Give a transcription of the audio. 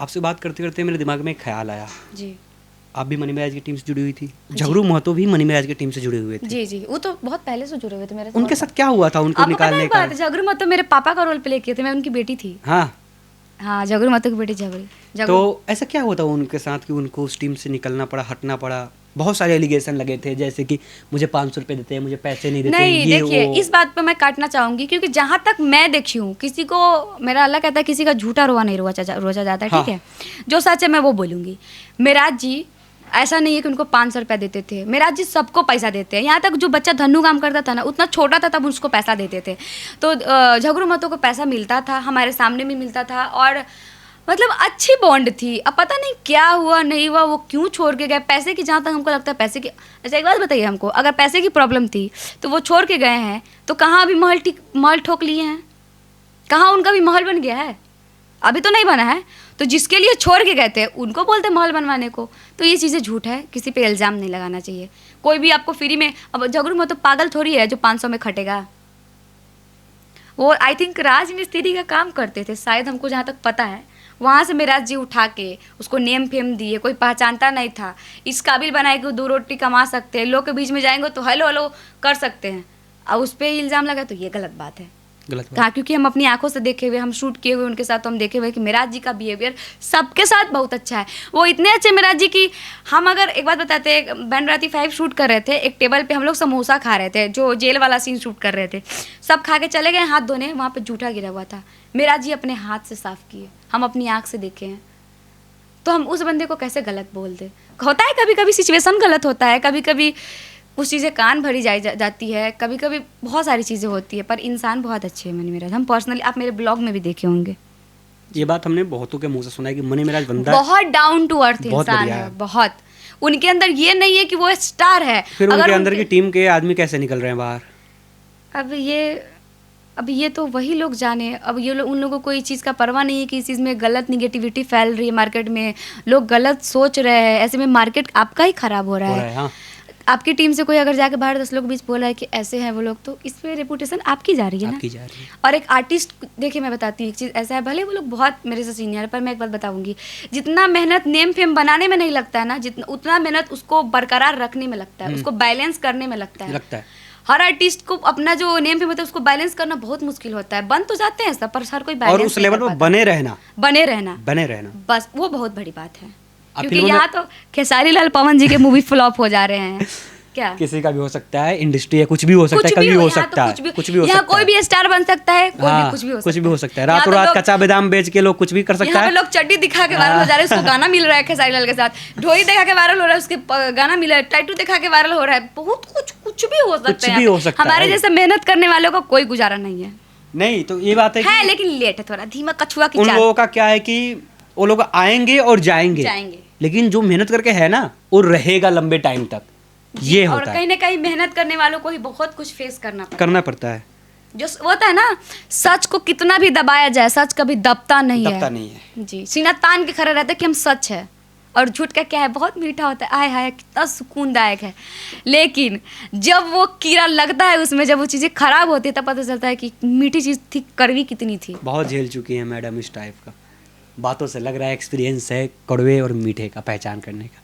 आपसे बात करते करते मेरे दिमाग में एक ख्याल आया। जी आप भी मनी महाराज की टीम से जुड़ी हुई थी, झगड़ू महतो भी मनी महाराज की टीम से जुड़े हुए थे। जी जी, वो तो बहुत पहले से जुड़े हुए थे मेरे उनके साथ क्या हुआ था उनको आपको पता है निकालने एक का? बात, झगड़ू मत तो मेरे पापा का रोल प्ले किए थे, मैं उनकी बेटी थी। हाँ, हाँ, झगड़ू मत की बेटी झगड़ू। तो ऐसा क्या हुआ था उनके साथ कि उनको उस टीम से निकलना पड़ा, हटना पड़ा? बहुत सारे एलिगेशन लगे थे, जैसे कि मुझे 500 रुपये देते हैं, मुझे पैसे नहीं देते हैं, नहीं, ये देखिए वो। इस बात पर मैं काटना चाहूंगी, क्योंकि जहां तक मैं देखी हूँ, किसी को, मेरा अल्लाह कहता है किसी का झूठा रोआ नहीं रोजा जाता है, हाँ। ठीक है। जो सच है मैं वो बोलूंगी। मेराज जी ऐसा नहीं है कि उनको 500 रुपया देते थे, मेराज जी सबको पैसा देते हैं। यहाँ तक जो बच्चा धन्नू काम करता था ना, उतना छोटा था तब उसको पैसा देते थे। तो झगड़ू मतों को पैसा मिलता था, हमारे सामने भी मिलता था, और मतलब अच्छी बॉन्ड थी। अब पता नहीं क्या हुआ नहीं हुआ, वो क्यों छोड़ के गए पैसे की, जहाँ तक हमको लगता है पैसे की। अच्छा एक बात बताइए हमको, अगर पैसे की प्रॉब्लम थी तो वो छोड़ के गए हैं, तो कहाँ अभी महल ठोक लिए हैं? कहाँ उनका भी महल बन गया है? अभी तो नहीं बना है। तो जिसके लिए छोड़ के गए थे उनको बोलते महल बनवाने को। तो ये चीज़ें झूठ है, किसी पे इल्ज़ाम नहीं लगाना चाहिए। कोई भी आपको फ्री में, अब झगड़ू में तो पागल थोड़ी है जो 500 में खटेगा। वो आई थिंक राज मिस्त्री का काम करते थे शायद, हमको जहाँ तक पता है। वहाँ से मेराज जी उठा के उसको नेम फेम दिए, कोई पहचानता नहीं था, इस काबिल बनाए कि वो 2 रोटी कमा सकते हैं, लोग के बीच में जाएंगे तो हेलो हेलो कर सकते हैं, और उस पर इल्ज़ाम लगा, तो ये गलत बात है। गलत बात। कहा, क्योंकि हम अपनी आंखों से देखे हुए, हम शूट किए हुए उनके साथ, तो हम देखे हुए कि मेराज जी का बिहेवियर सबके साथ बहुत अच्छा है। वो इतने अच्छे मेराज जी की, हम अगर एक बात बताते हैं, बैंड 5 शूट कर रहे थे, एक टेबल पे हम लोग समोसा खा रहे थे, जो जेल वाला सीन शूट कर रहे थे, सब खा के चले गए हाथ धोने, वहाँ पे जूठा गिरा हुआ था, मेराज जी अपने हाथ से साफ किए, हम अपनी आँख से देखे हैं। तो हम उस बंदे को कैसे गलत बोल दे? होता है कभी कभी सिचुएशन गलत होता है, कभी कभी कुछ चीज़ें कान भरी जाती है, कभी कभी बहुत सारी चीज़ें होती है, पर इंसान बहुत अच्छे हैं मनी महाराज। हम पर्सनली, आप मेरे ब्लॉग में भी देखे होंगे। ये बात हमने बहुतों के मुंह से सुना है कि मनी महाराज बंदा बहुत डाउन टू अर्थ बहुत इंसान बढ़िया है, है। बहुत। उनके अंदर ये नहीं है कि वो स्टार है। फिर अगर उनके अंदर की टीम के आदमी कैसे निकल रहे हैं बाहर? अब ये तो वही लोग जाने। अब ये लोग, उन लोगों को कोई चीज़ का परवाह नहीं है कि इस चीज़ में गलत निगेटिविटी फैल रही है मार्केट में, लोग गलत सोच रहे हैं, ऐसे में मार्केट आपका ही खराब हो रहा है। हाँ। आपकी टीम से कोई अगर जाके बाहर 10 लोग बीच बोला है कि ऐसे हैं वो लोग, तो इस पे रेपुटेशन आपकी जा रही है ना। आपकी जा रही है। और एक आर्टिस्ट, देखिए मैं बताती हूँ एक चीज़, ऐसा है, भले वो लोग बहुत मेरे से सीनियर है, पर मैं एक बात बताऊंगी, जितना मेहनत नेम फेम बनाने में नहीं लगता है ना, जितना उतना मेहनत उसको बरकरार रखने में लगता है, उसको बैलेंस करने में लगता है। हर आर्टिस्ट को अपना जो नेम फेम होता है उसको बैलेंस करना बहुत मुश्किल होता है। बन तो जाते हैं सब, पर हर कोई बैलेंस और उस लेवल पर बने रहना बस वो बहुत बड़ी बात है। अब क्योंकि यहाँ तो खेसारी लाल पवन जी के मूवी फ्लॉप हो जा रहे हैं। क्या किसी का भी हो सकता है, इंडस्ट्री है, कुछ भी हो सकता है, कभी हो सकता है, कुछ भी हो सकता है। यहाँ कोई भी स्टार बन सकता है, कोई भी कुछ भी हो सकता है। रातों रात कच्चा बादाम बेच के लोग कुछ भी कर सकता है। यहाँ पे लोग चड्डी दिखा के वायरल हो जा रहे हैं, उसको गाना मिल रहा है खेसारी लाल के साथ, ढोई दिखा के वायरल हो रहा है, उसके गाना मिल रहा है, टैटू दिखा के वायरल हो रहा है, बहुत कुछ भी हो सकता है। हमारे जैसे मेहनत करने वालों का कोई गुजारा नहीं है। नहीं तो ये बात है लेकिन लेट है थोड़ा, धीमा कछुआ की चाल। उन लोगों का क्या है कि वो लोग आएंगे और जाएंगे, लेकिन जो मेहनत करके है ना, वो रहेगा लंबे टाइम तक। ये होता है। और कहीं ना कहीं मेहनत करने वालों को ही बहुत कुछ फेस करना पड़ता है। जो होता है ना, सच को कितना भी दबाया जाए, सच कभी दबता नहीं है जी। सीना तान के खड़े रहते कि हम सच है, और झूठ का क्या है, बहुत मीठा होता है, आय हाय कितना सुकूनदायक है। लेकिन जब वो कीड़ा लगता है उसमें, जब वो चीज़ें खराब होती है, तब पता चलता है कि मीठी चीज़ थी, कड़वी कितनी थी। बहुत झेल चुकी है मैडम इस टाइप का। बातों से लग रहा है एक्सपीरियंस है कड़वे और मीठे का पहचान करने का।